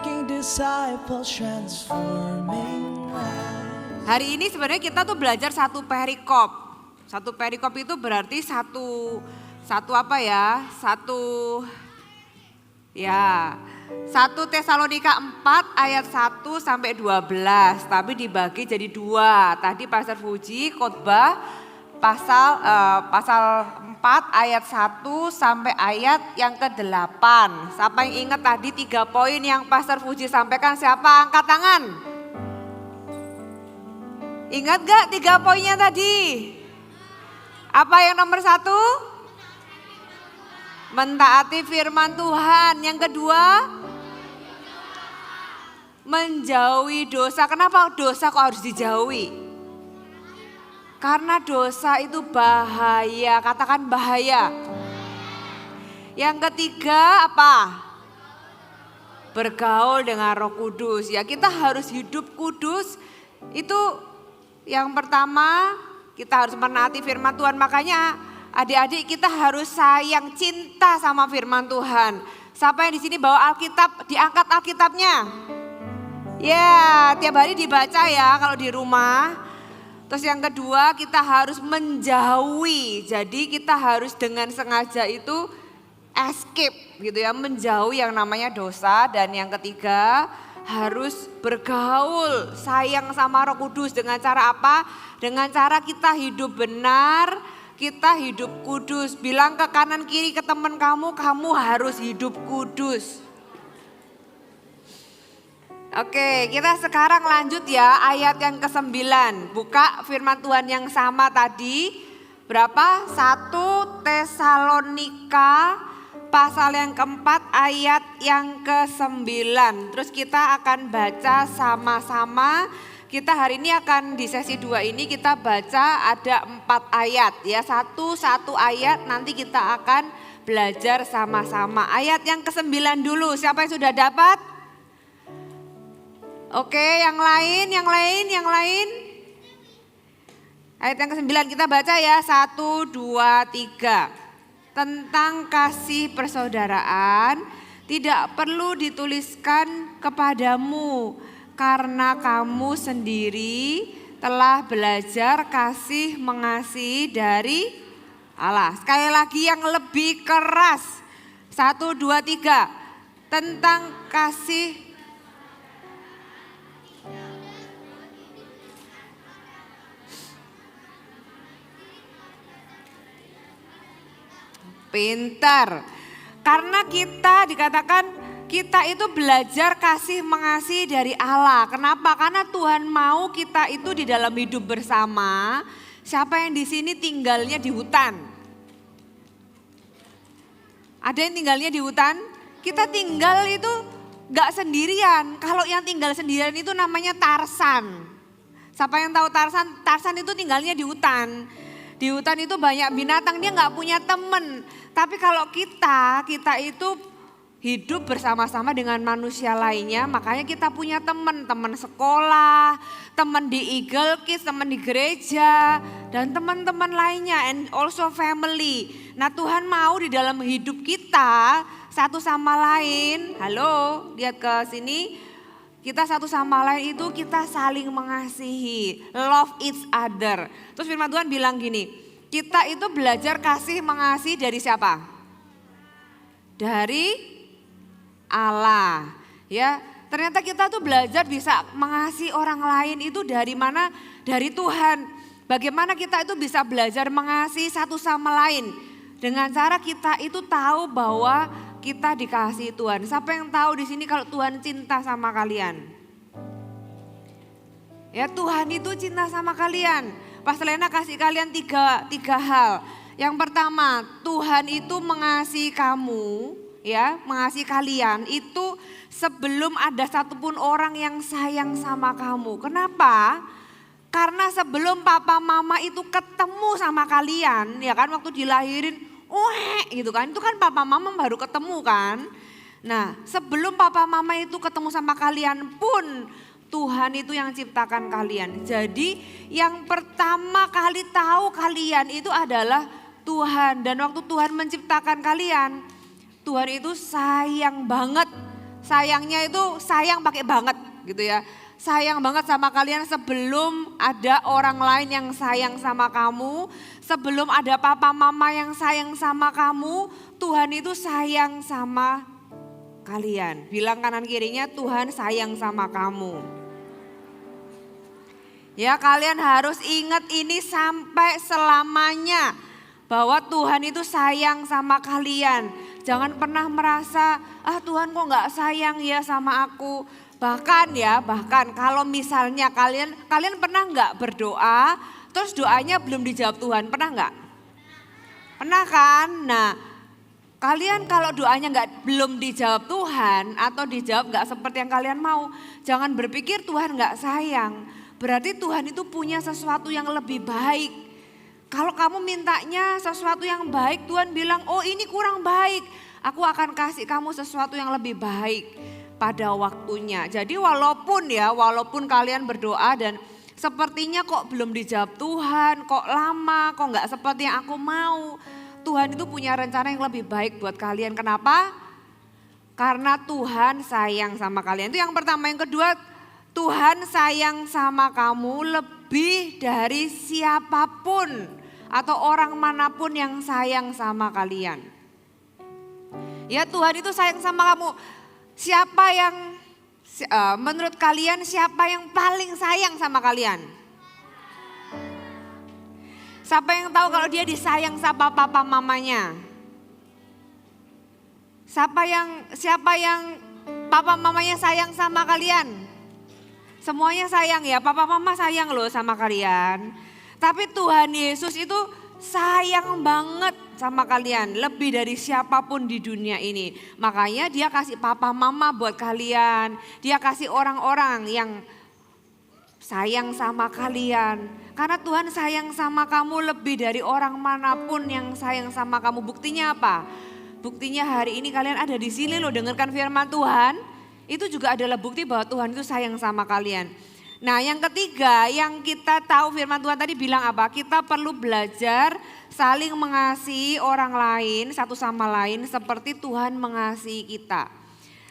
making disciples, transforming lives. Hari ini sebenarnya kita tuh belajar satu perikop. Satu perikop itu berarti satu apa ya? Satu 1 Tesalonika 4 ayat 1 sampai 12, tapi dibagi jadi 2. Tadi Pastor Fuji khotbah pasal 4 ayat 1 sampai ayat yang ke-8. Siapa yang ingat tadi 3 poin yang Pastor Fuji sampaikan? Siapa angkat tangan? Ingat gak 3 poinnya tadi? Apa yang nomor 1? Mentaati firman Tuhan. Yang kedua, menjauhi dosa. Kenapa dosa kok harus dijauhi? Karena dosa itu bahaya. Katakan bahaya. Yang ketiga apa? Bergaul dengan Roh Kudus. Ya, kita harus hidup kudus. Itu yang pertama, kita harus menaati firman Tuhan. Makanya adik-adik kita harus sayang, cinta sama firman Tuhan. Siapa yang di sini bawa Alkitab, diangkat Alkitabnya. Ya, tiap hari dibaca ya kalau di rumah. Terus yang kedua, kita harus menjauhi. Jadi kita harus dengan sengaja itu escape gitu ya, menjauhi yang namanya dosa. Dan yang ketiga, harus bergaul, sayang sama Roh Kudus. Dengan cara apa? Dengan cara kita hidup benar, kita hidup kudus. Bilang ke kanan kiri ke teman kamu harus hidup kudus. Oke, kita sekarang lanjut ya ayat yang ke-9. Buka firman Tuhan yang sama tadi. Berapa? 1 Tesalonika pasal yang keempat ayat yang ke-9. Terus kita akan baca sama-sama. Kita hari ini akan di sesi 2 ini kita baca ada 4 ayat ya. Satu ayat nanti kita akan belajar sama-sama. Ayat yang ke-9 dulu. Siapa yang sudah dapat? Oke, yang lain. Ayat yang ke-9 kita baca ya. 1, 2, 3. Tentang kasih persaudaraan tidak perlu dituliskan kepadamu, karena kamu sendiri telah belajar kasih mengasihi dari Allah. Sekali lagi yang lebih keras. 1, 2, 3. Tentang kasih. Pintar. Karena kita dikatakan kita itu belajar kasih mengasihi dari Allah. Kenapa? Karena Tuhan mau kita itu di dalam hidup bersama. Siapa yang di sini tinggalnya di hutan? Ada yang tinggalnya di hutan? Kita tinggal itu gak sendirian. Kalau yang tinggal sendirian itu namanya Tarsan. Siapa yang tahu Tarsan? Tarsan itu tinggalnya di hutan. Di hutan itu banyak binatang, dia gak punya temen. Tapi kalau kita itu hidup bersama-sama dengan manusia lainnya, makanya kita punya teman sekolah, teman di Eagle Kids, teman di gereja, dan teman-teman lainnya, and also family. Nah, Tuhan mau di dalam hidup kita satu sama lain, halo, lihat ke sini, kita satu sama lain itu kita saling mengasihi, love each other. Terus firman Tuhan bilang gini, kita itu belajar kasih mengasihi dari siapa? Dari Allah, ya. Ternyata kita tuh belajar bisa mengasihi orang lain itu dari mana? Dari Tuhan. Bagaimana kita itu bisa belajar mengasihi satu sama lain? Dengan cara kita itu tahu bahwa kita dikasihi Tuhan. Siapa yang tahu di sini kalau Tuhan cinta sama kalian? Ya, Tuhan itu cinta sama kalian. Pastor Lena kasih kalian tiga hal. Yang pertama, Tuhan itu mengasihi kamu, ya, mengasihi kalian itu sebelum ada satupun orang yang sayang sama kamu. Kenapa? Karena sebelum papa mama itu ketemu sama kalian, ya kan, waktu dilahirin, gitu kan, itu kan papa mama baru ketemu kan. Nah, sebelum papa mama itu ketemu sama kalian pun Tuhan itu yang ciptakan kalian. Jadi yang pertama kali tahu kalian itu adalah Tuhan. Dan waktu Tuhan menciptakan kalian, Tuhan itu sayang banget sayangnya itu sayang pakai banget gitu ya. Sayang banget sama kalian sebelum ada orang lain yang sayang sama kamu. Sebelum ada papa mama yang sayang sama kamu, Tuhan itu sayang sama kalian. Bilang kanan kirinya, Tuhan sayang sama kamu. Ya, kalian harus ingat ini sampai selamanya. Bahwa Tuhan itu sayang sama kalian. Jangan pernah merasa, Tuhan kok gak sayang ya sama aku. Bahkan kalau misalnya kalian pernah gak berdoa, terus doanya belum dijawab Tuhan, pernah gak? Pernah kan? Nah, kalian kalau doanya belum dijawab Tuhan atau dijawab gak seperti yang kalian mau, jangan berpikir Tuhan gak sayang. Berarti Tuhan itu punya sesuatu yang lebih baik. Kalau kamu mintanya sesuatu yang baik, Tuhan bilang, oh ini kurang baik. Aku akan kasih kamu sesuatu yang lebih baik pada waktunya. Jadi walaupun kalian berdoa dan sepertinya kok belum dijawab Tuhan, kok lama, kok gak seperti yang aku mau. Tuhan itu punya rencana yang lebih baik buat kalian. Kenapa? Karena Tuhan sayang sama kalian. Itu yang pertama. Yang kedua, Tuhan sayang sama kamu lebih dari siapapun atau orang manapun yang sayang sama kalian. Ya, Tuhan itu sayang sama kamu. Menurut kalian siapa yang paling sayang sama kalian? Siapa yang tahu kalau dia disayang sama papa mamanya? Siapa yang papa mamanya sayang sama kalian? Semuanya sayang ya, papa mama sayang loh sama kalian. Tapi Tuhan Yesus itu sayang banget sama kalian, lebih dari siapapun di dunia ini. Makanya dia kasih papa mama buat kalian, dia kasih orang-orang yang sayang sama kalian. Karena Tuhan sayang sama kamu lebih dari orang manapun yang sayang sama kamu. Buktinya apa? Buktinya hari ini kalian ada di sini loh, dengarkan firman Tuhan. Itu juga adalah bukti bahwa Tuhan itu sayang sama kalian. Nah, yang ketiga yang kita tahu firman Tuhan tadi bilang apa? Kita perlu belajar saling mengasihi orang lain satu sama lain seperti Tuhan mengasihi kita.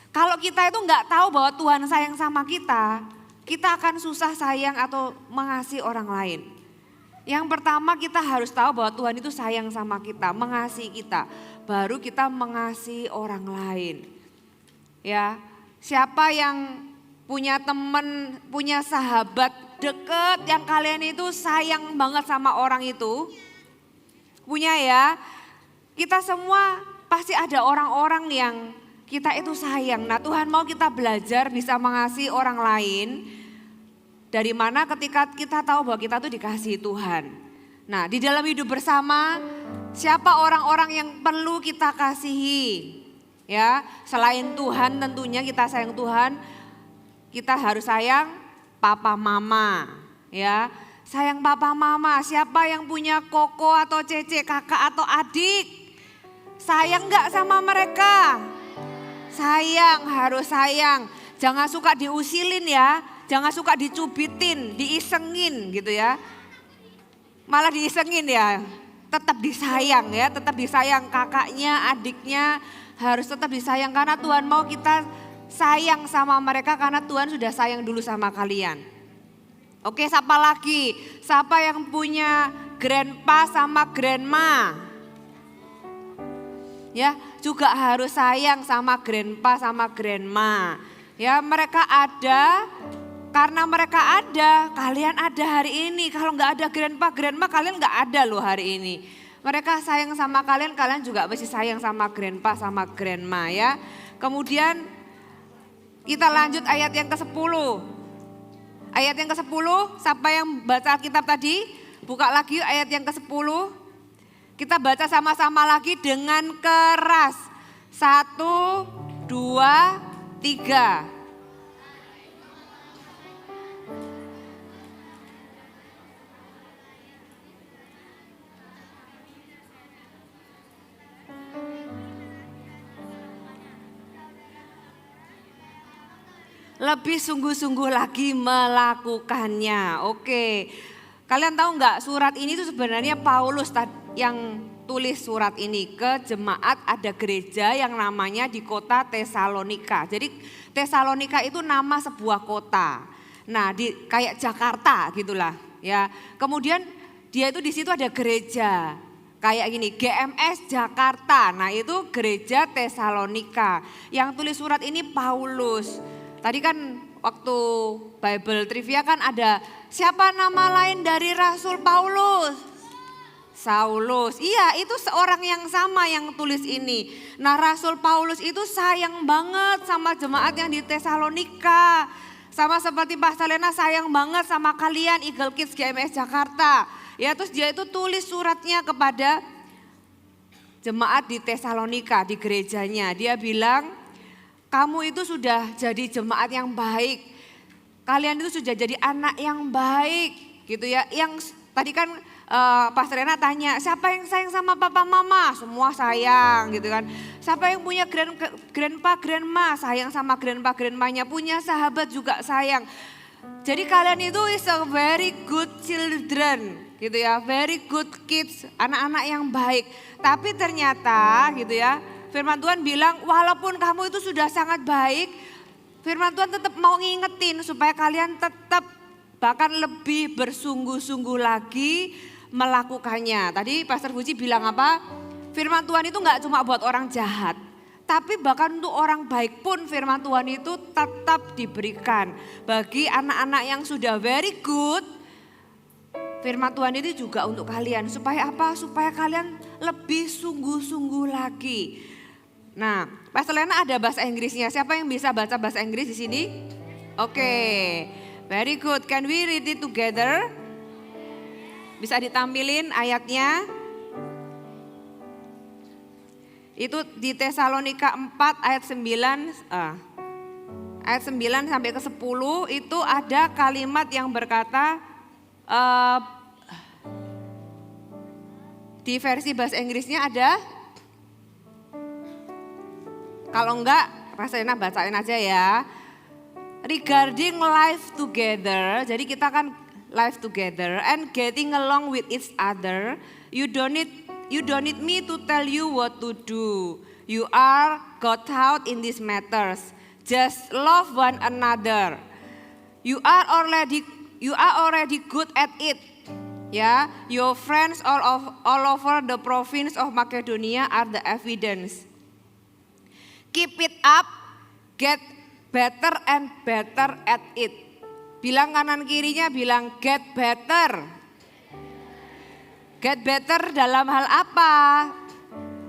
Kalau kita itu nggak tahu bahwa Tuhan sayang sama kita akan susah sayang atau mengasihi orang lain. Yang pertama kita harus tahu bahwa Tuhan itu sayang sama kita, mengasihi kita. Baru kita mengasihi orang lain. Ya. Siapa yang punya teman, punya sahabat deket yang kalian itu sayang banget sama orang itu? Punya ya? Kita semua pasti ada orang-orang yang kita itu sayang. Nah, Tuhan mau kita belajar bisa mengasihi orang lain. Dari mana ketika kita tahu bahwa kita tuh dikasihi Tuhan. Nah, di dalam hidup bersama siapa orang-orang yang perlu kita kasihi? Ya, selain Tuhan tentunya kita sayang Tuhan, kita harus sayang papa mama, ya. Sayang papa mama, siapa yang punya koko atau cece, kakak atau adik? Sayang enggak sama mereka? Sayang, harus sayang. Jangan suka diusilin ya, jangan suka dicubitin, diisengin gitu ya. Malah diisengin ya, tetap disayang ya, tetap disayang kakaknya, adiknya. Harus tetap disayang karena Tuhan mau kita sayang sama mereka karena Tuhan sudah sayang dulu sama kalian. Oke, siapa lagi? Siapa yang punya grandpa sama grandma? Ya, juga harus sayang sama grandpa sama grandma. Ya, mereka ada karena mereka ada, kalian ada hari ini. Kalau nggak ada grandpa, grandma kalian nggak ada loh hari ini. Mereka sayang sama kalian, kalian juga mesti sayang sama grandpa sama grandma ya. Kemudian kita lanjut ayat yang ke-10. Ayat yang ke-10, siapa yang baca Alkitab tadi? Buka lagi yuk ayat yang ke-10. Kita baca sama-sama lagi dengan keras. 1, 2, 3. Lebih sungguh-sungguh lagi melakukannya. Oke, kalian tahu nggak surat ini tuh sebenarnya Paulus yang tulis surat ini ke jemaat, ada gereja yang namanya di kota Tesalonika. Jadi Tesalonika itu nama sebuah kota. Nah, kayak Jakarta gitulah ya. Kemudian dia itu di situ ada gereja. Kayak gini, GMS Jakarta. Nah, itu gereja Tesalonika. Yang tulis surat ini Paulus. Tadi kan waktu Bible trivia kan ada siapa nama lain dari Rasul Paulus? Saulus. Iya, itu seorang yang sama yang tulis ini. Nah, Rasul Paulus itu sayang banget sama jemaat yang di Tesalonika. Sama seperti Pastor Lena sayang banget sama kalian Eagle Kids GMS Jakarta. Ya, terus dia itu tulis suratnya kepada jemaat di Tesalonika, di gerejanya. Dia bilang, kamu itu sudah jadi jemaat yang baik. Kalian itu sudah jadi anak yang baik gitu ya. Yang tadi kan Pastor Rena tanya, siapa yang sayang sama papa mama? Semua sayang gitu kan. Siapa yang punya grandpa, grandma? Sayang sama grandpa, grandmanya. Punya sahabat juga sayang. Jadi kalian itu is a very good children gitu ya. Very good kids, anak-anak yang baik. Tapi ternyata gitu ya, firman Tuhan bilang walaupun kamu itu sudah sangat baik, firman Tuhan tetap mau ngingetin supaya kalian tetap bahkan lebih bersungguh-sungguh lagi melakukannya. Tadi Pastor Puji bilang apa? Firman Tuhan itu nggak cuma buat orang jahat, tapi bahkan untuk orang baik pun firman Tuhan itu tetap diberikan. Bagi anak-anak yang sudah very good, firman Tuhan itu juga untuk kalian. Supaya apa? Supaya kalian lebih sungguh-sungguh lagi. Nah, Pastor Lena ada bahasa Inggrisnya. Siapa yang bisa baca bahasa Inggris di sini? Oke, very good. Can we read it together? Bisa ditampilin ayatnya? Itu di Tesalonika 4 ayat 9 sampai ke 10 itu ada kalimat yang berkata di versi bahasa Inggrisnya ada. Kalau enggak, Pastor bacain aja ya. Regarding life together, jadi kita kan life together and getting along with each other, you don't need me to tell you what to do. You are got out in these matters. Just love one another. You are already good at it. Ya, your friends all over the province of Macedonia are the evidence. Keep it up, get better and better at it. Bilang kanan kirinya, bilang get better. Get better dalam hal apa?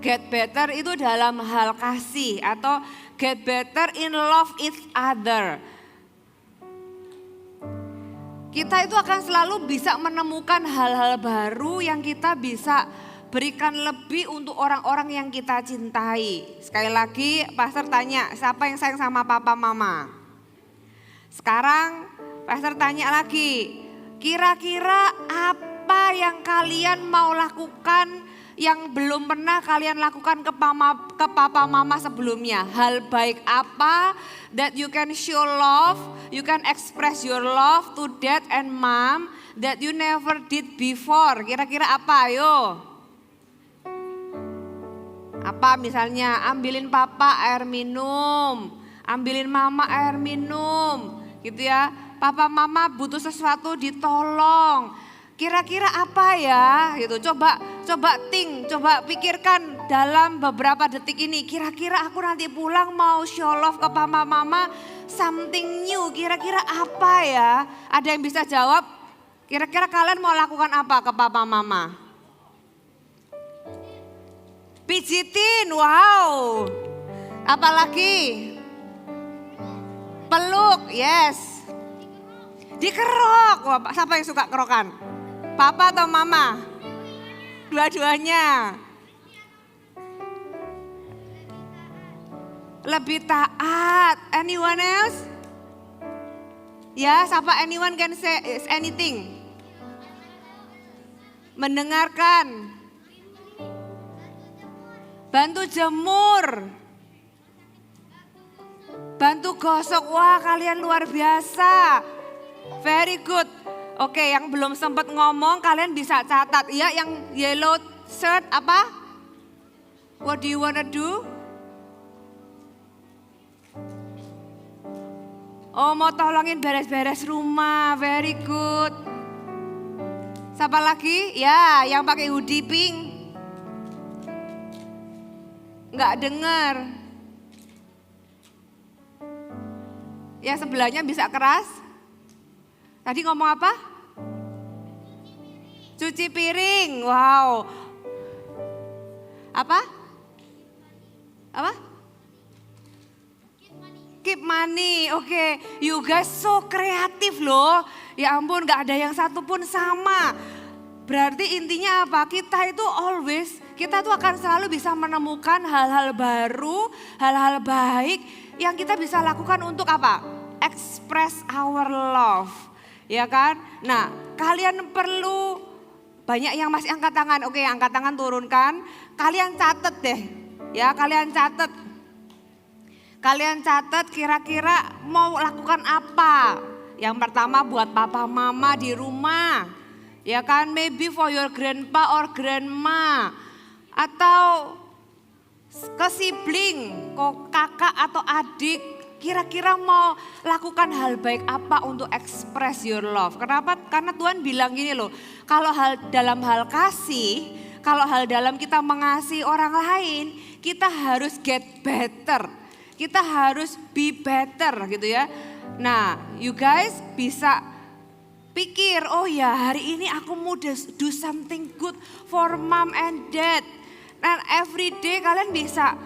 Get better itu dalam hal kasih atau get better in love each other. Kita itu akan selalu bisa menemukan hal-hal baru yang kita bisa berikan lebih untuk orang-orang yang kita cintai. Sekali lagi Pastor tanya, siapa yang sayang sama papa mama? Sekarang Pastor tanya lagi, kira-kira apa yang kalian mau lakukan yang belum pernah kalian lakukan ke papa mama sebelumnya? Hal baik apa that you can show love, you can express your love to dad and mom that you never did before? Kira-kira apa? Ayo. Apa misalnya ambilin papa air minum, ambilin mama air minum gitu ya. Papa mama butuh sesuatu ditolong. Kira-kira apa ya gitu. Coba pikirkan dalam beberapa detik ini. Kira-kira aku nanti pulang mau show love ke papa mama something new. Kira-kira apa ya? Ada yang bisa jawab? Kira-kira kalian mau lakukan apa ke papa mama? Pijitin, wow. Apalagi? Peluk, yes. Dikerok, wah, siapa yang suka kerokan? Papa atau mama? Dua-duanya. Lebih taat. Anyone else? Ya, siapa anyone can say anything? Mendengarkan. Bantu jemur. Bantu gosok, wah kalian luar biasa. Very good. Oke, yang belum sempat ngomong kalian bisa catat ya, yang yellow Third apa? What do you wanna do? Oh, mau tolongin beres-beres rumah, very good. Siapa lagi? Ya, yang pakai hoodie pink. Nggak dengar. Yang sebelahnya bisa keras. Tadi ngomong apa? Cuci piring, wow. Apa? Apa? Keep money, oke. You guys so kreatif loh. Ya ampun, gak ada yang satu pun sama. Berarti intinya apa? Kita itu always, kita tuh akan selalu bisa menemukan hal-hal baru, hal-hal baik yang kita bisa lakukan untuk apa? Express our love, ya kan? Nah, kalian perlu, banyak yang masih angkat tangan. Oke, angkat tangan turunkan. Kalian catat deh, ya kalian catat. Kalian catat kira-kira mau lakukan apa. Yang pertama buat papa mama di rumah. Ya kan, maybe for your grandpa or grandma. Atau ke sibling, ke kakak atau adik. Kira-kira mau lakukan hal baik apa untuk express your love. Kenapa? Karena Tuhan bilang gini loh. Kalau dalam hal kasih, kalau hal dalam kita mengasihi orang lain, kita harus get better. Kita harus be better gitu ya. Nah, you guys bisa pikir, oh ya hari ini aku mau do something good for mom and dad. Dan every day kalian bisa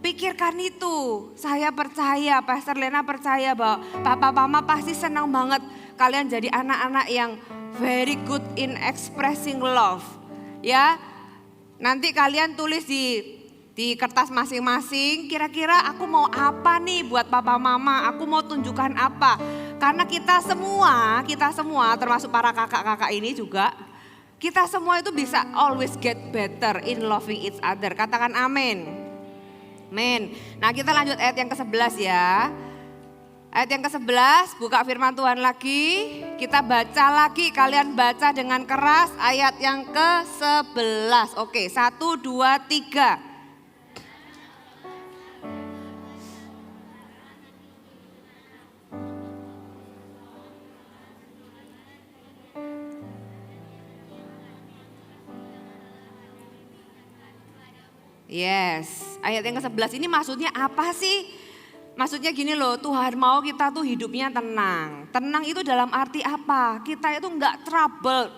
pikirkan itu. Saya percaya, Pastor Lena percaya bahwa papa mama pasti senang banget kalian jadi anak-anak yang very good in expressing love. Ya, nanti kalian tulis di kertas masing-masing, kira-kira aku mau apa nih buat papa mama, aku mau tunjukkan apa. Karena kita semua termasuk para kakak-kakak ini juga, kita semua itu bisa always get better in loving each other. Katakan amin. Amin. Nah, kita lanjut ayat yang ke-11 ya. Ayat yang ke-11, buka firman Tuhan lagi. Kita baca lagi, kalian baca dengan keras ayat yang ke-11. Oke, 1, 2, 3. Yes, ayat yang ke-11 ini maksudnya apa sih? Maksudnya gini loh, Tuhan mau kita tuh hidupnya tenang. Tenang itu dalam arti apa? Kita itu enggak trouble,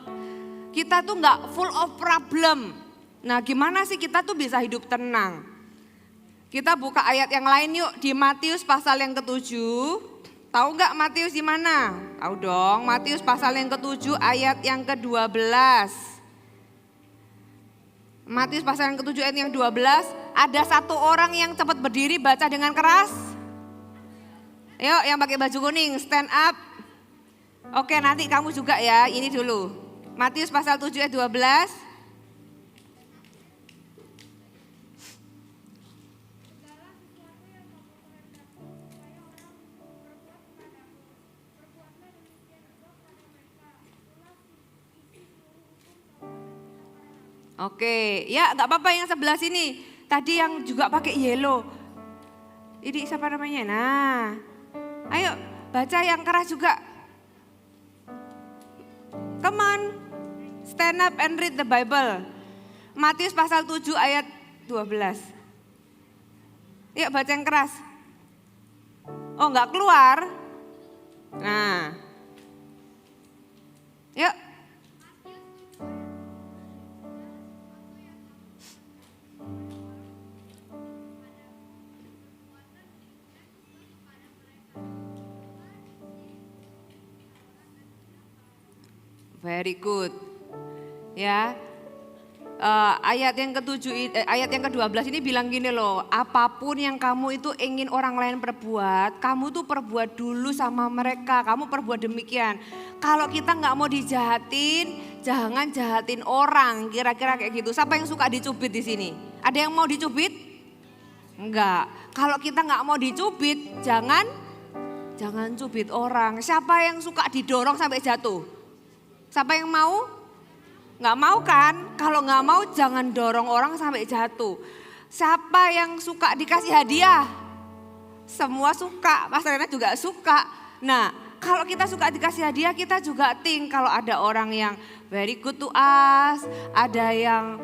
kita tuh enggak full of problem. Nah, gimana sih kita tuh bisa hidup tenang? Kita buka ayat yang lain yuk, di Matius pasal yang ke-7. Tahu enggak Matius di mana? Tahu dong, Matius pasal yang ke-7 ayat yang ke-12. Matius pasal yang ke-7 ayat yang 12, ada satu orang yang cepat berdiri baca dengan keras. Yuk yang pakai baju kuning stand up. Oke, nanti kamu juga ya, ini dulu. Matius pasal 7 ayat 12. Oke, ya nggak apa-apa yang sebelah sini. Tadi yang juga pakai yellow. Ini siapa namanya? Nah, ayo baca yang keras juga. Come on, stand up and read the Bible. Matius pasal 7 ayat 12. Yuk baca yang keras. Oh nggak keluar? Nah, yuk. Very good. Ya. Ayat yang ayat yang ke-12 ini bilang gini loh, apapun yang kamu itu ingin orang lain perbuat, kamu tuh perbuat dulu sama mereka, kamu perbuat demikian. Kalau kita nggak mau dijahatin, jangan jahatin orang, kira-kira kayak gitu. Siapa yang suka dicubit di sini? Ada yang mau dicubit? Enggak. Kalau kita nggak mau dicubit, jangan cubit orang. Siapa yang suka didorong sampai jatuh? Siapa yang mau? Nggak mau kan? Kalau nggak mau jangan dorong orang sampai jatuh. Siapa yang suka dikasih hadiah? Semua suka, Mas Rena juga suka. Nah, kalau kita suka dikasih hadiah, kita juga think kalau ada orang yang very good to us, ada yang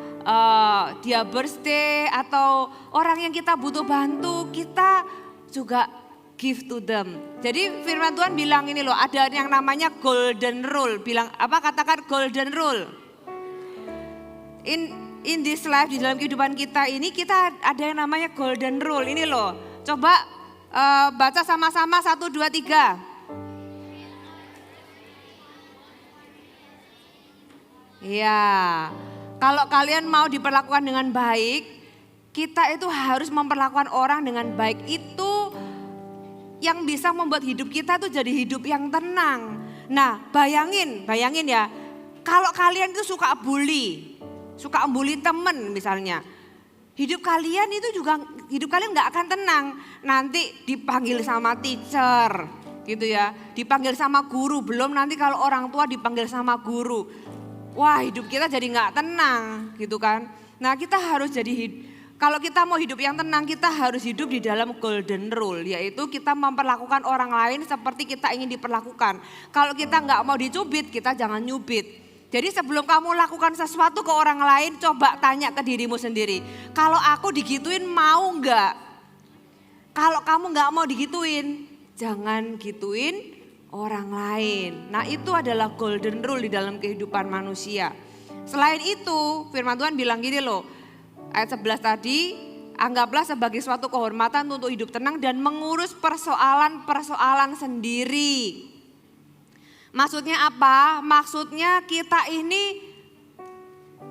dia birthday atau orang yang kita butuh bantu, kita juga give to them. Jadi firman Tuhan bilang ini loh, ada yang namanya golden rule. Bilang apa? Katakan golden rule. In this life, di dalam kehidupan kita ini kita ada yang namanya golden rule. Ini loh, coba baca sama-sama 1, 2, 3. Iya, kalau kalian mau diperlakukan dengan baik, kita itu harus memperlakukan orang dengan baik. Itu yang bisa membuat hidup kita tuh jadi hidup yang tenang. Nah, bayangin ya, kalau kalian itu suka bully temen misalnya, hidup kalian nggak akan tenang. Nanti dipanggil sama teacher, gitu ya, dipanggil sama guru. Belum nanti kalau orang tua dipanggil sama guru, wah hidup kita jadi nggak tenang, gitu kan. Nah kita harus kalau kita mau hidup yang tenang, kita harus hidup di dalam golden rule, yaitu kita memperlakukan orang lain seperti kita ingin diperlakukan. Kalau kita nggak mau dicubit, kita jangan nyubit. Jadi sebelum kamu lakukan sesuatu ke orang lain, coba tanya ke dirimu sendiri. Kalau aku digituin mau nggak? Kalau kamu nggak mau digituin, jangan gituin orang lain. Nah itu adalah golden rule di dalam kehidupan manusia. Selain itu, firman Tuhan bilang gini loh, ayat 11 tadi, anggaplah sebagai suatu kehormatan untuk hidup tenang dan mengurus persoalan-persoalan sendiri. Maksudnya apa? Maksudnya kita ini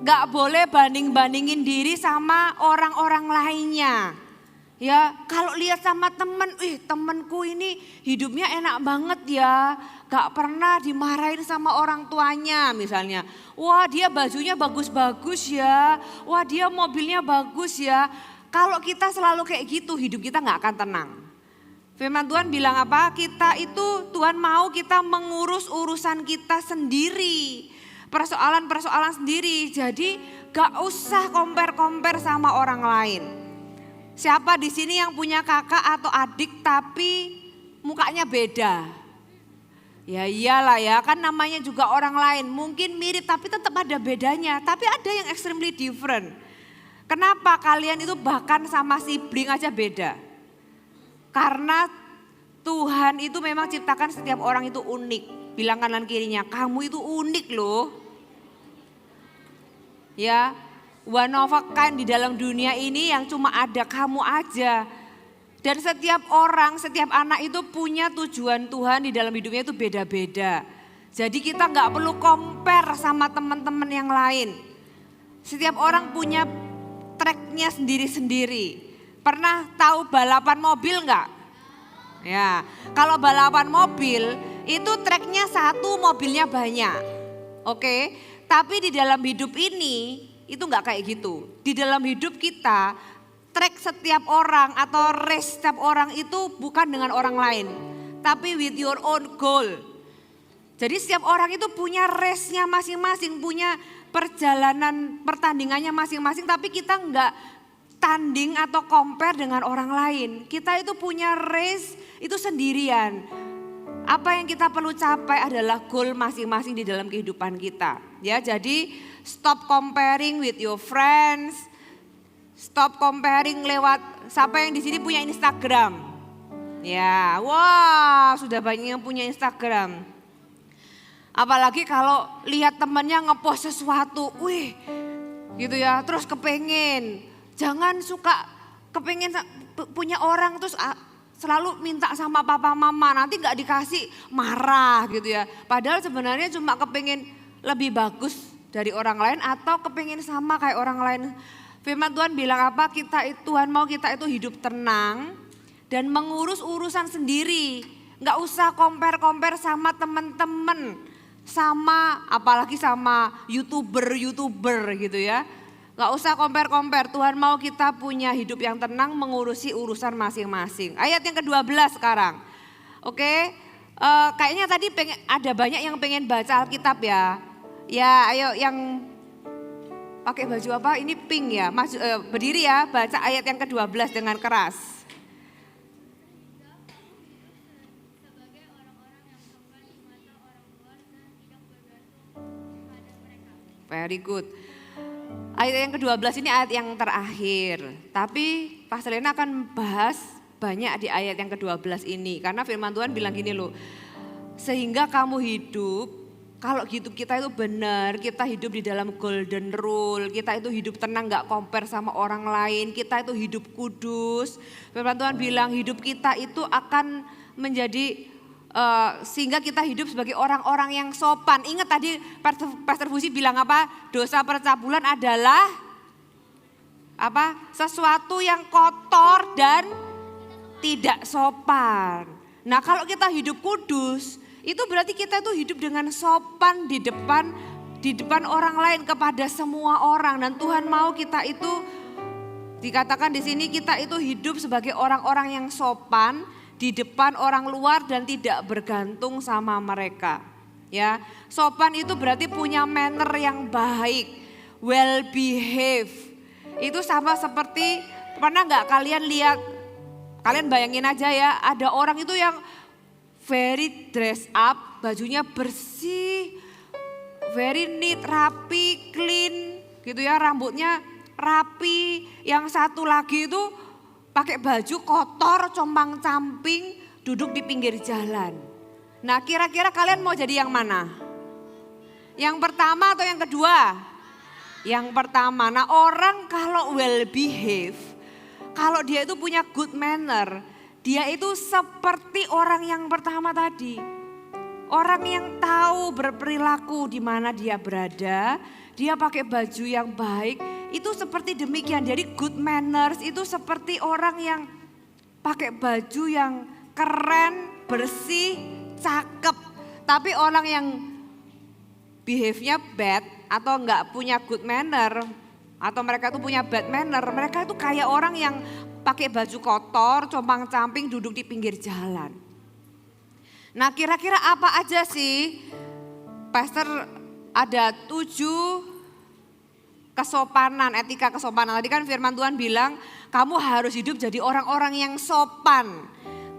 gak boleh banding-bandingin diri sama orang-orang lainnya. Ya, kalau lihat sama temen, temenku ini hidupnya enak banget ya. Gak pernah dimarahin sama orang tuanya misalnya. Wah dia bajunya bagus-bagus ya. Wah dia mobilnya bagus ya. Kalau kita selalu kayak gitu, hidup kita gak akan tenang. Firman Tuhan bilang apa? Tuhan mau kita mengurus urusan kita sendiri. Persoalan-persoalan sendiri. Jadi gak usah compare-compare sama orang lain. Siapa di sini yang punya kakak atau adik tapi mukanya beda? Ya iyalah ya, kan namanya juga orang lain. Mungkin mirip tapi tetap ada bedanya. Tapi ada yang extremely different. Kenapa kalian itu bahkan sama sibling aja beda? Karena Tuhan itu memang ciptakan setiap orang itu unik. Bilang kanan kirinya, kamu itu unik loh. Ya, one of a kind di dalam dunia ini yang cuma ada kamu aja. Dan setiap orang, setiap anak itu punya tujuan Tuhan di dalam hidupnya itu beda-beda. Jadi kita gak perlu compare sama teman-teman yang lain. Setiap orang punya tracknya sendiri-sendiri. Pernah tahu balapan mobil gak? Ya, kalau balapan mobil itu tracknya satu, mobilnya banyak. Oke, tapi di dalam hidup ini itu enggak kayak gitu. Di dalam hidup kita, track setiap orang atau race setiap orang itu bukan dengan orang lain. Tapi with your own goal. Jadi setiap orang itu punya race-nya masing-masing, punya pertandingannya masing-masing. Tapi kita enggak tanding atau compare dengan orang lain. Kita itu punya race itu sendirian. Apa yang kita perlu capai adalah goal masing-masing di dalam kehidupan kita. Ya, jadi stop comparing with your friends. Stop comparing lewat siapa yang di sini punya Instagram. Ya, wah sudah banyak yang punya Instagram. Apalagi kalau lihat temannya ngepost sesuatu, gitu ya, terus kepengen. Jangan suka kepengen punya orang terus selalu minta sama papa mama, nanti gak dikasih marah gitu ya. Padahal sebenarnya cuma kepengen lebih bagus dari orang lain atau kepengen sama kayak orang lain. Firman Tuhan bilang apa? Tuhan mau kita itu hidup tenang dan mengurus urusan sendiri. Gak usah compare-compare sama teman-teman, sama apalagi sama YouTuber gitu ya. Gak usah compare-compare, Tuhan mau kita punya hidup yang tenang mengurusi urusan masing-masing. Ayat yang ke-12 sekarang. Oke, kayaknya tadi ada banyak yang pengen baca Alkitab ya. Ya ayo yang pakai baju apa? Ini pink ya. Berdiri ya, baca ayat yang ke-12 dengan keras. Very good. Ayat yang ke-12 ini ayat yang terakhir. Tapi Pastor Lena akan bahas banyak di ayat yang ke-12 ini. Karena firman Tuhan bilang gini loh. Sehingga kamu hidup, kalau hidup kita itu benar, kita hidup di dalam golden rule, kita itu hidup tenang gak compare sama orang lain, kita itu hidup kudus. Firman Tuhan bilang hidup kita itu akan menjadi sehingga kita hidup sebagai orang-orang yang sopan. Ingat tadi Pastor Fusi bilang apa? Dosa percabulan adalah apa? Sesuatu yang kotor dan tidak sopan. Nah kalau kita hidup kudus, itu berarti kita itu hidup dengan sopan di depan orang lain kepada semua orang. Dan Tuhan mau kita itu dikatakan di sini kita itu hidup sebagai orang-orang yang sopan di depan orang luar dan tidak bergantung sama mereka. Ya, sopan itu berarti punya manner yang baik, well behave. Itu sama seperti pernah nggak kalian lihat? Kalian bayangin aja ya, ada orang itu yang very dress up, bajunya bersih, very neat, rapi, clean, gitu ya, rambutnya rapi. Yang satu lagi itu pakai baju kotor, compang-camping, duduk di pinggir jalan. Nah kira-kira kalian mau jadi yang mana? Yang pertama atau yang kedua? Yang pertama. Nah orang kalau well behave, kalau dia itu punya good manner, dia itu seperti orang yang pertama tadi. Orang yang tahu berperilaku di mana dia berada, dia pakai baju yang baik, itu seperti demikian. Jadi good manners itu seperti orang yang pakai baju yang keren, bersih, cakep. Tapi orang yang behave-nya bad atau enggak punya good manner, atau mereka itu punya bad manner, mereka itu kayak orang yang pakai baju kotor, compang-camping, duduk di pinggir jalan. Nah kira-kira apa aja sih? Pastor ada 7 kesopanan, etika kesopanan. Tadi kan firman Tuhan bilang kamu harus hidup jadi orang-orang yang sopan.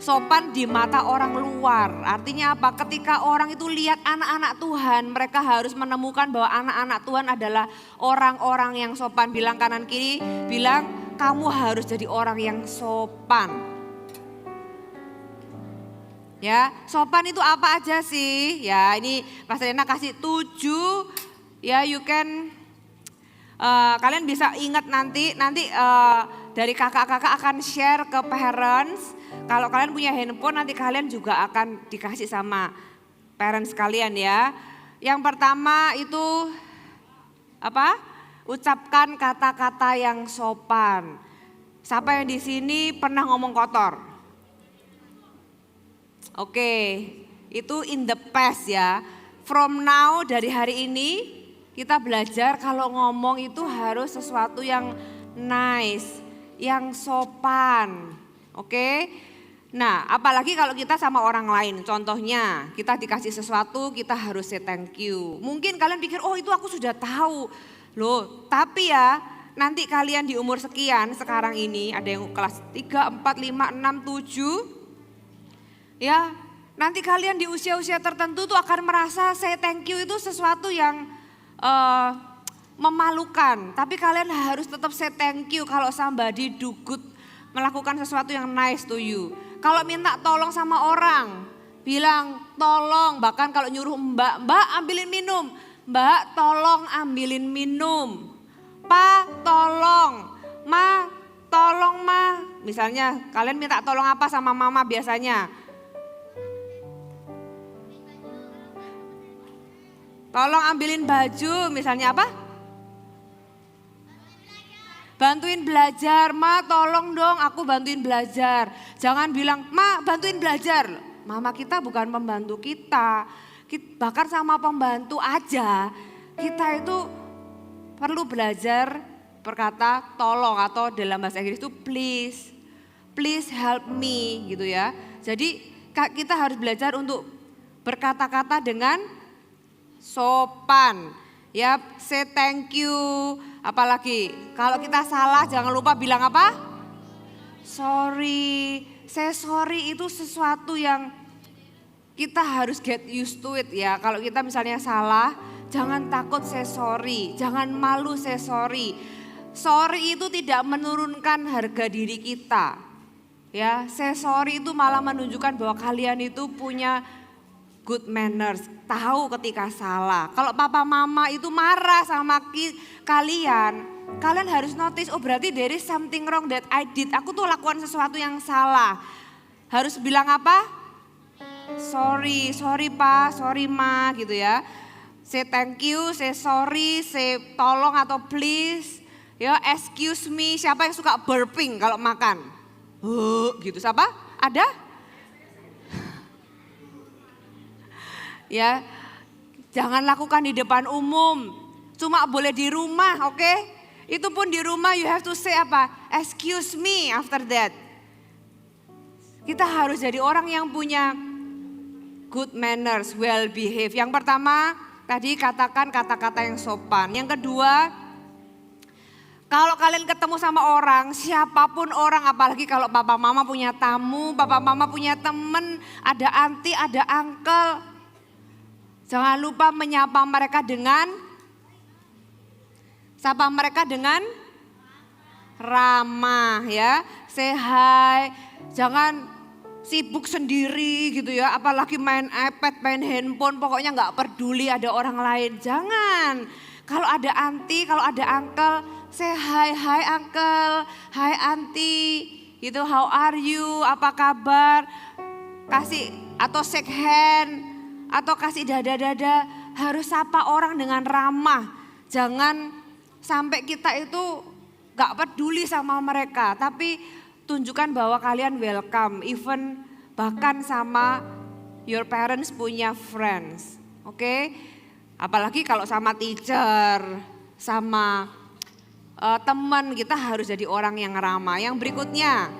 Sopan di mata orang luar. Artinya apa? Ketika orang itu lihat anak-anak Tuhan, mereka harus menemukan bahwa anak-anak Tuhan adalah orang-orang yang sopan. Bilang kanan kiri, bilang kamu harus jadi orang yang sopan. Ya, sopan itu apa aja sih? Ya, ini Pastor Lena kasih 7. Ya, you can kalian bisa ingat nanti dari kakak-kakak akan share ke parents. Kalau kalian punya handphone nanti kalian juga akan dikasih sama parents kalian ya. Yang pertama itu apa? Ucapkan kata-kata yang sopan. Siapa yang di sini pernah ngomong kotor? Oke, itu in the past ya. From now, dari hari ini kita belajar kalau ngomong itu harus sesuatu yang nice, yang sopan. Oke. Nah, apalagi kalau kita sama orang lain. Contohnya, kita dikasih sesuatu, kita harus say thank you. Mungkin kalian pikir, oh itu aku sudah tahu. Loh, tapi ya nanti kalian di umur sekian sekarang ini, ada yang kelas 3, 4, 5, 6, 7. Ya, nanti kalian di usia-usia tertentu tuh akan merasa say thank you itu sesuatu yang memalukan. Tapi kalian harus tetap say thank you kalau somebody do good, melakukan sesuatu yang nice to you. Kalau minta tolong sama orang, bilang tolong. Bahkan kalau nyuruh mbak ambilin minum. Mbak tolong ambilin minum. Pak tolong. Ma tolong ma. Misalnya kalian minta tolong apa sama mama biasanya? Tolong ambilin baju, misalnya apa? Bantuin belajar, ma tolong dong aku bantuin belajar. Jangan bilang, ma bantuin belajar. Mama kita bukan pembantu kita. Bahkan sama pembantu aja, kita itu perlu belajar berkata tolong atau dalam bahasa Inggris itu please. Please help me gitu ya. Jadi kita harus belajar untuk berkata-kata dengan sopan, ya, say thank you, Apalagi kalau kita salah jangan lupa bilang apa? Sorry. Say sorry itu sesuatu yang kita harus get used to it ya. Kalau kita misalnya salah, jangan takut say sorry, jangan malu say sorry. Sorry itu tidak menurunkan harga diri kita. Ya, say sorry itu malah menunjukkan bahwa kalian itu punya good manners, tahu ketika salah. Kalau papa mama itu marah sama kalian harus notice, oh berarti there is something wrong that I did. Aku tuh lakukan sesuatu yang salah. Harus bilang apa? Sorry pa, sorry ma gitu ya. Say thank you, say sorry, say tolong atau please. Ya, excuse me, siapa yang suka burping kalau makan? Gitu, siapa? Ada? Ya, jangan lakukan di depan umum, cuma boleh di rumah, oke? Itu pun di rumah you have to say apa? Excuse me after that. Kita harus jadi orang yang punya good manners, well behave. Yang pertama, tadi katakan kata-kata yang sopan. Yang kedua, kalau kalian ketemu sama orang, siapapun orang, apalagi kalau papa mama punya tamu, papa mama punya temen, ada auntie, ada uncle. Jangan lupa menyapa mereka dengan, sapa mereka dengan ramah ya. Say hi, jangan sibuk sendiri gitu ya. Apalagi main iPad, main handphone, pokoknya gak peduli ada orang lain. Jangan, kalau ada auntie, kalau ada uncle, say hi uncle, hi auntie, gitu how are you, apa kabar, kasih atau shake hand, atau kasih dada-dada, harus sapa orang dengan ramah. Jangan sampai kita itu gak peduli sama mereka, tapi tunjukkan bahwa kalian welcome, even bahkan sama your parents punya friends, oke? Apalagi kalau sama teacher, sama teman, kita harus jadi orang yang ramah. Yang berikutnya,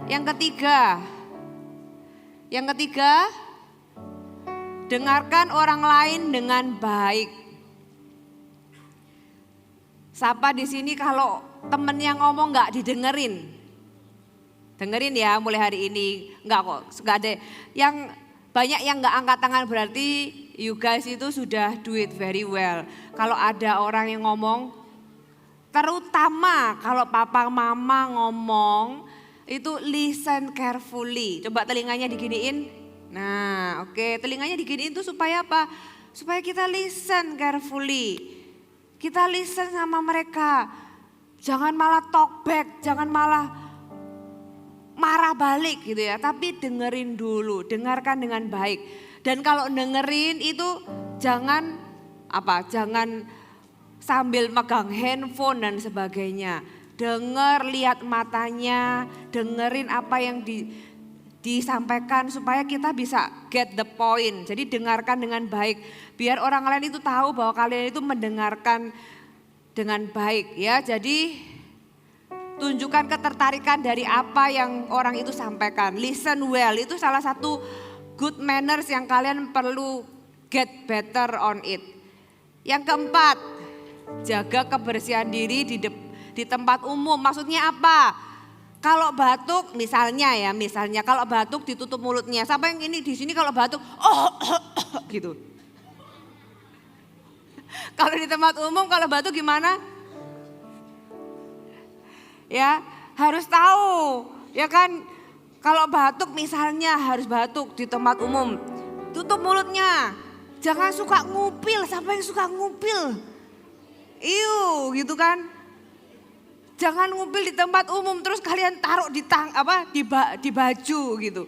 yang ketiga, dengarkan orang lain dengan baik. Sapa di sini kalau temen yang ngomong nggak didengerin, dengerin ya mulai hari ini. Nggak kok, nggak ada. Yang banyak yang nggak angkat tangan berarti you guys itu sudah do it very well. Kalau ada orang yang ngomong, terutama kalau papa mama ngomong, itu listen carefully. Coba telinganya diginiin. Nah oke, telinganya diginiin itu supaya apa? Supaya kita listen carefully. Kita listen sama mereka. Jangan malah talk back, jangan malah marah balik gitu ya. Tapi dengerin dulu, dengarkan dengan baik. Dan kalau dengerin itu jangan sambil megang handphone dan sebagainya. Dengar, lihat matanya, dengerin apa yang disampaikan supaya kita bisa get the point. Jadi dengarkan dengan baik. Biar orang lain itu tahu bahwa kalian itu mendengarkan dengan baik ya. Jadi tunjukkan ketertarikan dari apa yang orang itu sampaikan. Listen well, itu salah satu good manners yang kalian perlu get better on it. Yang keempat, jaga kebersihan diri di tempat umum. Maksudnya apa? Kalau batuk misalnya kalau batuk ditutup mulutnya. Siapa yang ini di sini kalau batuk gitu. Kalau di tempat umum kalau batuk gimana? Ya, harus tahu. Ya kan, kalau batuk misalnya harus batuk di tempat umum. Tutup mulutnya. Jangan suka ngupil. Siapa yang suka ngupil? Iu, gitu kan. Jangan ngupil di tempat umum terus kalian taruh di baju gitu.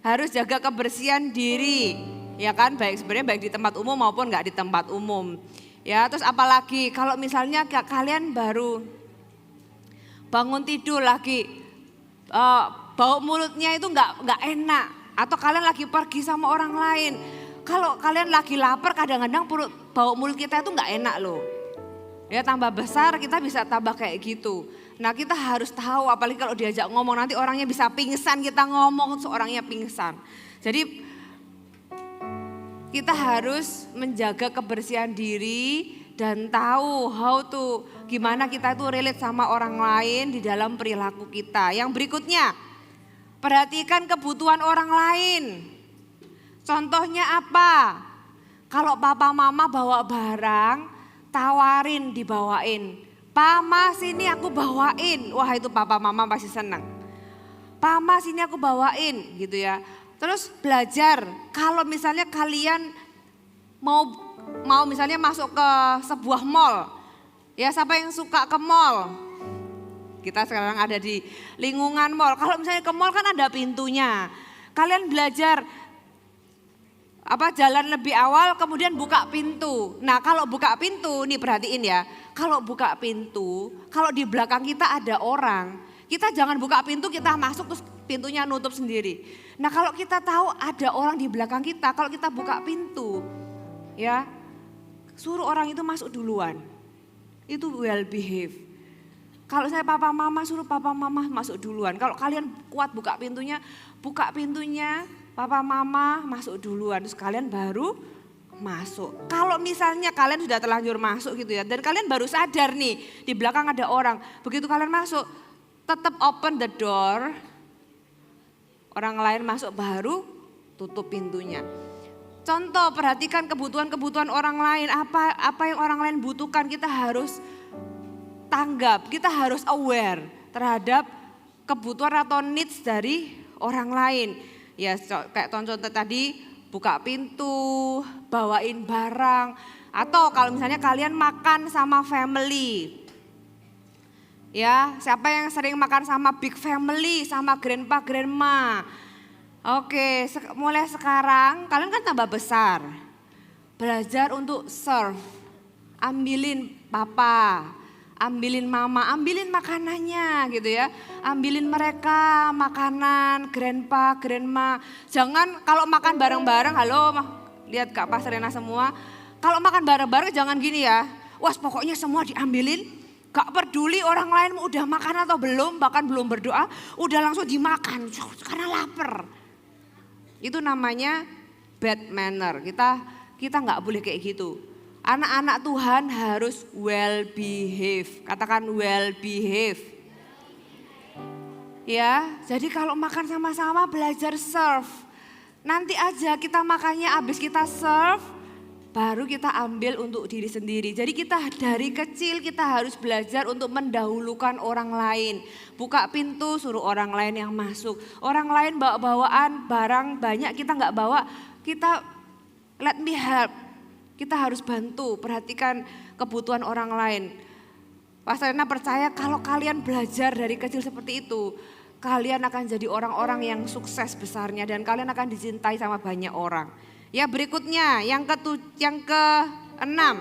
Harus jaga kebersihan diri, ya kan? Sebenarnya baik di tempat umum maupun nggak di tempat umum. Ya, terus apalagi kalau misalnya kalian baru bangun tidur lagi, bau mulutnya itu nggak enak, atau kalian lagi pergi sama orang lain. Kalau kalian lagi lapar, kadang-kadang bau mulut kita itu nggak enak loh. Ya tambah besar kita bisa tambah kayak gitu. Nah kita harus tahu, apalagi kalau diajak ngomong nanti orangnya bisa pingsan, kita ngomong seorangnya pingsan. Jadi Kita harus menjaga kebersihan diri dan tahu gimana kita tuh relate sama orang lain di dalam perilaku kita. Yang berikutnya, perhatikan kebutuhan orang lain. Contohnya apa? Kalau papa mama bawa barang, tawarin dibawain. Pama sini aku bawain. Wah, itu papa mama pasti senang. Pama sini aku bawain gitu ya. Terus belajar, kalau misalnya kalian mau misalnya masuk ke sebuah mall, ya siapa yang suka ke mall? Kita sekarang ada di lingkungan mall. Kalau misalnya ke mall kan ada pintunya. Kalian belajar jalan lebih awal kemudian buka pintu. Nah, kalau buka pintu, nih perhatiin ya. Kalau buka pintu, kalau di belakang kita ada orang, kita jangan buka pintu, kita masuk terus pintunya nutup sendiri. Nah, kalau kita tahu ada orang di belakang kita, kalau kita buka pintu, ya suruh orang itu masuk duluan. Itu well behave. Kalau saya papa mama suruh papa mama masuk duluan. Kalau kalian kuat buka pintunya, papa mama masuk duluan. Terus kalian baru masuk. Kalau misalnya kalian sudah terlanjur masuk gitu ya, dan kalian baru sadar nih di belakang ada orang. Begitu kalian masuk, tetap open the door. Orang lain masuk baru tutup pintunya. Contoh, perhatikan kebutuhan-kebutuhan orang lain. Apa yang orang lain butuhkan, kita harus tanggap, kita harus aware terhadap kebutuhan atau needs dari orang lain. Ya kayak contoh tadi, buka pintu, bawain barang. Atau kalau misalnya kalian makan sama family. Ya, siapa yang sering makan sama big family, sama grandpa, grandma. Oke, mulai sekarang kalian kan tambah besar. Belajar untuk serve. Ambilin papa, ambilin mama, ambilin makanannya gitu ya. Ambilin mereka makanan, grandpa, grandma. Jangan kalau makan bareng-bareng, lihat Kak Pasrena semua. Kalau makan bareng-bareng jangan gini ya. Wah, pokoknya semua diambilin. Gak peduli orang lain udah makan atau belum, bahkan belum berdoa, udah langsung dimakan karena lapar. Itu namanya bad manner. Kita gak boleh kayak gitu. Anak-anak Tuhan harus well behave. Katakan well behave. Ya, jadi kalau makan sama-sama belajar serve. Nanti aja kita makannya habis kita serve, baru kita ambil untuk diri sendiri. Jadi kita dari kecil kita harus belajar untuk mendahulukan orang lain. Buka pintu suruh orang lain yang masuk. Orang lain bawa bawaan barang banyak kita nggak bawa. Kita let me help. Kita harus bantu, perhatikan kebutuhan orang lain. Pastor Rena percaya kalau kalian belajar dari kecil seperti itu, kalian akan jadi orang-orang yang sukses besarnya dan kalian akan dicintai sama banyak orang. Ya berikutnya yang keenam.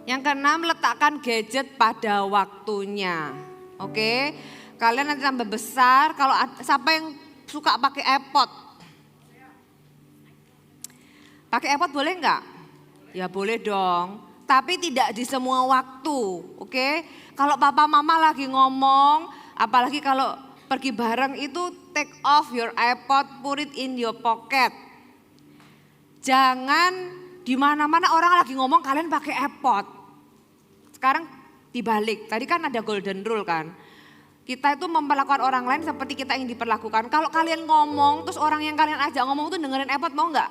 Yang keenam, letakkan gadget pada waktunya. Oke, kalian nanti tambah besar, kalau siapa yang suka pakai iPod? Pakai iPod boleh enggak? Ya boleh dong, tapi tidak di semua waktu. Oke, kalau papa mama lagi ngomong, apalagi kalau pergi bareng itu take off your iPod, put it in your pocket. Jangan di mana-mana orang lagi ngomong kalian pakai iPod. Sekarang dibalik, tadi kan ada golden rule kan. Kita itu memperlakukan orang lain seperti kita yang diperlakukan. Kalau kalian ngomong, terus orang yang kalian ajak ngomong tuh dengerin iPod, mau enggak?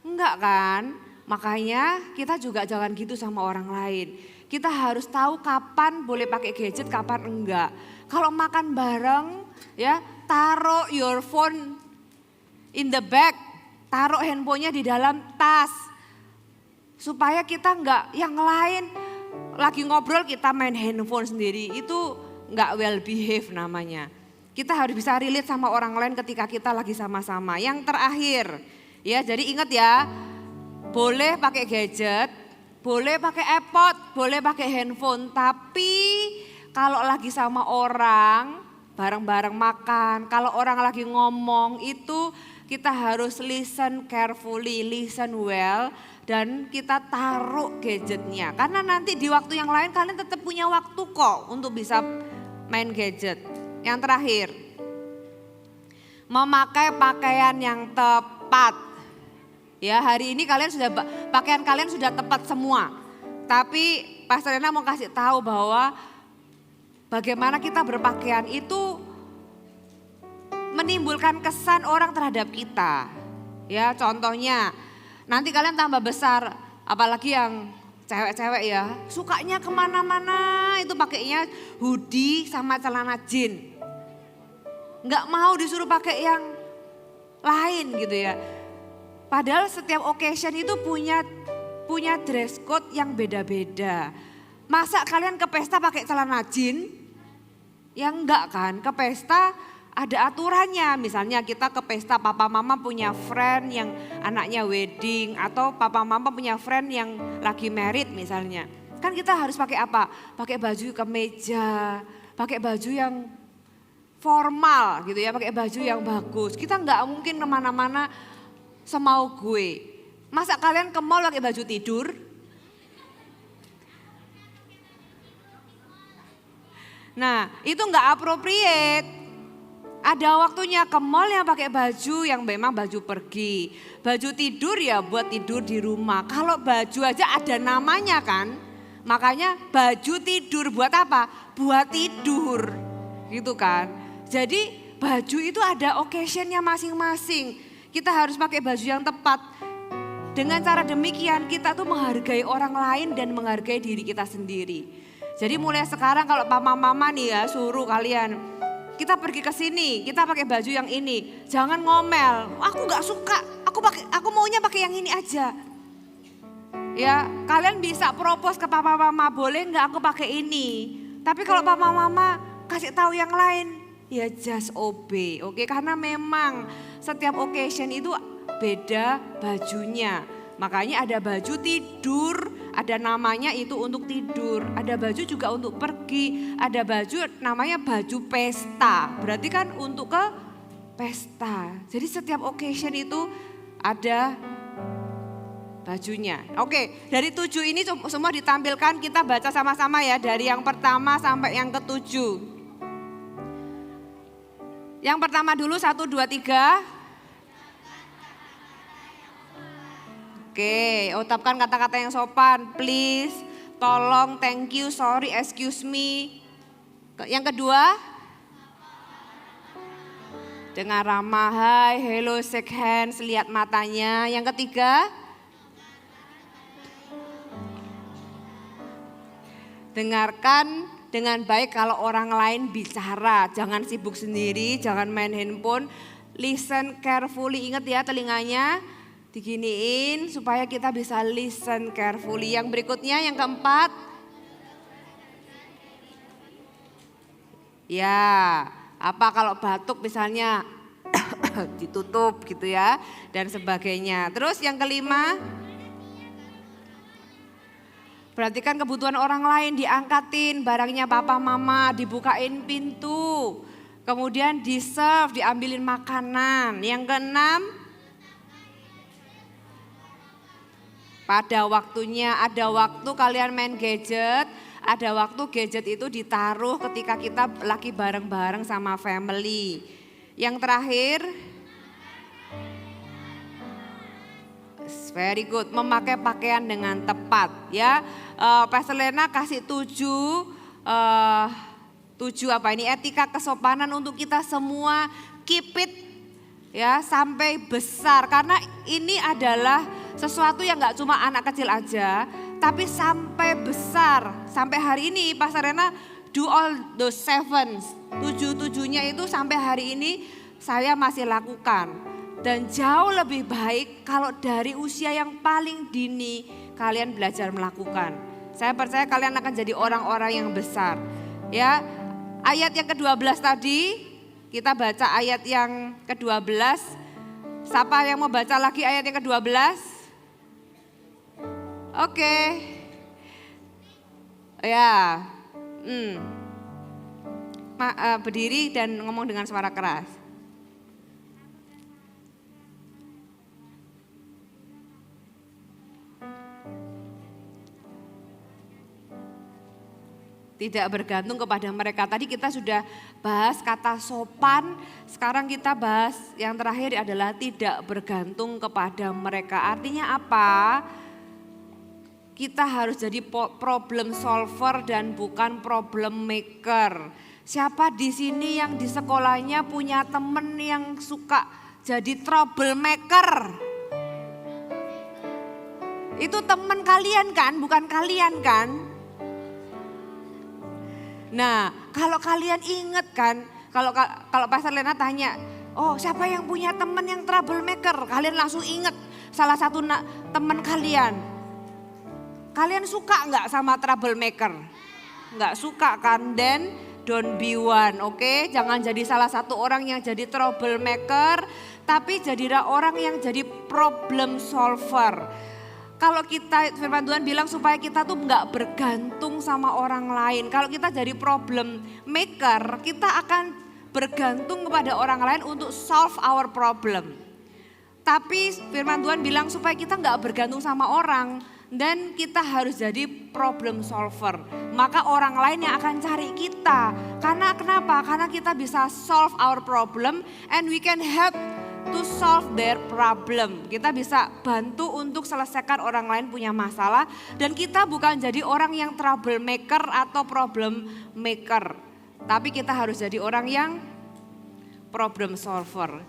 Enggak kan? Makanya kita juga jangan gitu sama orang lain. Kita harus tahu kapan boleh pakai gadget, kapan enggak. Kalau makan bareng, ya taruh your phone in the bag, taruh handphonenya di dalam tas. Supaya kita enggak, yang lain lagi ngobrol kita main handphone sendiri, itu enggak well behave namanya. Kita harus bisa relate sama orang lain ketika kita lagi sama-sama. Yang terakhir, ya jadi ingat ya, boleh pakai gadget, boleh pakai iPod, boleh pakai handphone, tapi kalau lagi sama orang, bareng-bareng makan, kalau orang lagi ngomong itu kita harus listen carefully, listen well, dan kita taruh gadgetnya. Karena nanti di waktu yang lain kalian tetap punya waktu kok untuk bisa main gadget. Yang terakhir, memakai pakaian yang tepat. Ya, hari ini kalian sudah pakaian kalian sudah tepat semua. Tapi Pastor Rena mau kasih tahu bahwa bagaimana kita berpakaian itu menimbulkan kesan orang terhadap kita. Ya, contohnya nanti kalian tambah besar, apalagi yang cewek-cewek ya, sukanya kemana-mana itu pakainya hoodie sama celana jeans. Nggak mau disuruh pakai yang lain gitu ya. Padahal setiap occasion itu punya dress code yang beda-beda. Masa kalian ke pesta pakai celana jeans? Ya enggak kan, ke pesta ada aturannya. Misalnya kita ke pesta papa mama punya friend yang anaknya wedding atau papa mama punya friend yang lagi married misalnya. Kan kita harus pakai apa? Pakai baju kemeja, pakai baju yang formal gitu ya, pakai baju yang bagus. Kita enggak mungkin kemana-mana semau gue. Masa kalian ke mall pakai baju tidur? Nah, itu enggak appropriate. Ada waktunya ke mall yang pakai baju yang memang baju pergi. Baju tidur ya buat tidur di rumah. Kalau baju aja ada namanya kan. Makanya baju tidur buat apa? Buat tidur. Gitu kan. Jadi baju itu ada occasionnya masing-masing. Kita harus pakai baju yang tepat. Dengan cara demikian kita tuh menghargai orang lain dan menghargai diri kita sendiri. Jadi mulai sekarang kalau papa mama nih ya suruh kalian, kita pergi ke sini, kita pakai baju yang ini. Jangan ngomel, aku gak suka, aku maunya pakai yang ini aja. Ya, kalian bisa propose ke papa mama, boleh nggak aku pakai ini? Tapi kalau papa mama kasih tahu yang lain, ya just obey, oke? Karena memang setiap occasion itu beda bajunya. Makanya ada baju tidur, ada namanya itu untuk tidur, ada baju juga untuk pergi, ada baju namanya baju pesta, berarti kan untuk ke pesta. Jadi setiap occasion itu ada bajunya. Oke, dari 7 ini semua ditampilkan, kita baca sama-sama ya, dari yang pertama sampai yang ke-7. Yang pertama dulu 1, 2, 3. Oke, ucapkan kata-kata yang sopan, please, tolong, thank you, sorry, excuse me. Yang kedua, dengan ramah, hai, hello, shake hands, lihat matanya. Yang ketiga, dengarkan dengan baik kalau orang lain bicara. Jangan sibuk sendiri, jangan main handphone. Listen carefully, ingat ya telinganya. Diginiin supaya kita bisa listen carefully. Yang berikutnya yang keempat. Ya, apa kalau batuk misalnya ditutup gitu ya dan sebagainya. Terus yang kelima. Perhatikan kebutuhan orang lain, diangkatin barangnya papa mama, dibukain pintu. Kemudian di-serve, diambilin makanan. Yang keenam, pada waktunya, ada waktu kalian main gadget, ada waktu gadget itu ditaruh ketika kita lagi bareng-bareng sama family. Yang terakhir, very good, memakai pakaian dengan tepat ya. Pastor Lena kasih 7 apa ini, etika kesopanan untuk kita semua, keep it ya sampai besar. Karena ini adalah sesuatu yang gak cuma anak kecil aja, tapi sampai besar. Sampai hari ini Pastor Rena do all those 7, 7-7-nya itu sampai hari ini saya masih lakukan. Dan jauh lebih baik kalau dari usia yang paling dini kalian belajar melakukan. Saya percaya kalian akan jadi orang-orang yang besar. Ya, ayat yang ke-12 tadi, kita baca ayat yang ke-12. Siapa yang mau baca lagi ayat yang ke-12? Oke. Ya. Berdiri dan ngomong dengan suara keras. Tidak bergantung kepada mereka. Tadi kita sudah bahas kata sopan, sekarang kita bahas yang terakhir adalah tidak bergantung kepada mereka. Artinya apa? Kita harus jadi problem solver dan bukan problem maker. Siapa di sini yang di sekolahnya punya temen yang suka jadi troublemaker? Itu teman kalian kan, bukan kalian kan? Nah, kalau kalian inget kan, kalau Pastor Lena tanya, oh siapa yang punya teman yang troublemaker? Kalian langsung inget salah satu teman kalian. Kalian suka nggak sama troublemaker? Nggak suka kan? Then don't be one, oke? Jangan jadi salah satu orang yang jadi troublemaker, tapi jadilah orang yang jadi problem solver. Kalau kita, firman Tuhan bilang supaya kita tuh nggak bergantung sama orang lain. Kalau kita jadi problem maker, kita akan bergantung kepada orang lain untuk solve our problem. Tapi firman Tuhan bilang supaya kita nggak bergantung sama orang dan kita harus jadi problem solver. Maka orang lain yang akan cari kita. Karena kenapa? Karena kita bisa solve our problem and we can help to solve their problem. Kita bisa bantu untuk selesaikan orang lain punya masalah. Dan kita bukan jadi orang yang troublemaker atau problem maker. Tapi kita harus jadi orang yang problem solver.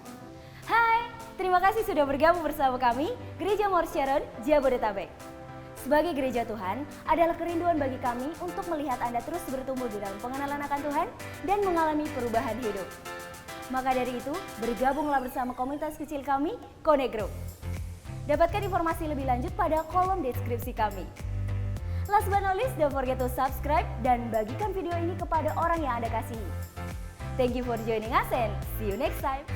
Hai, terima kasih sudah bergabung bersama kami, Gereja Mount Sharon, Jabodetabek. Sebagai gereja Tuhan, adalah kerinduan bagi kami untuk melihat Anda terus bertumbuh di dalam pengenalan akan Tuhan dan mengalami perubahan hidup. Maka dari itu, bergabunglah bersama komunitas kecil kami, Connect Group. Dapatkan informasi lebih lanjut pada kolom deskripsi kami. Last but not least, don't forget to subscribe dan bagikan video ini kepada orang yang Anda kasihi. Thank you for joining us and see you next time.